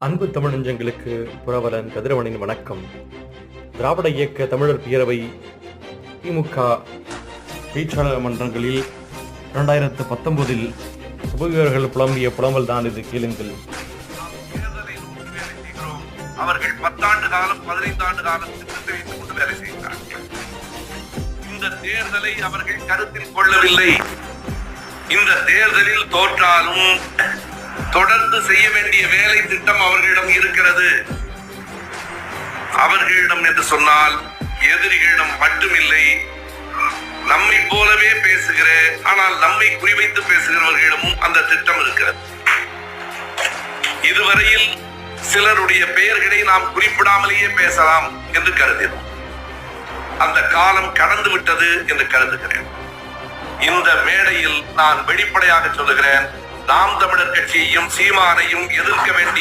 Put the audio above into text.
அன்பு தமிழ் நெஞ்சங்களுக்கு புரவலன் கதிரவனின் வணக்கம். திராவிட இயக்க தமிழர் பேரவை திமுக பேச்சாளர் மன்றங்களில் 2019 சபையோர்கள் புலம்பிய புலம்பல் தான் இது. கேளுங்கள். அவர்கள் 10 ஆண்டு காலம் 15 ஆண்டு காலம் திட்டத்தை வைத்துக் கொண்டு வேலை செய்கிறார்கள். இந்த தேர்தலை அவர்கள் கருத்தில் கொள்ளவில்லை. இந்த தேர்தலில் தோற்றாலும் தொடர்ந்து செய்ய வேண்டிய வேலை திட்டம் அவர்களிடம் இருக்கிறது. அவர்களிடம் என்று சொன்னால் எதிரிகளிடம் மட்டுமில்லை, நம்மை போலவே பேசுகிற ஆனால் நம்மை குறிவைத்து பேசுகிறவர்களிடமும் அந்த திட்டம் இருக்கிறது. இதுவரையில் சிலருடைய பெயர்களை நாம் குறிப்பிடாமலேயே பேசலாம் என்று கருதினோம். அந்த காலம் கடந்து விட்டது என்று கருதுகிறேன். இந்த மேடையில் நான் வெளிப்படையாக சொல்லுகிறேன், நாம் தமிழர் கட்சியையும் சீமானையும் எதிர்க்க வேண்டிய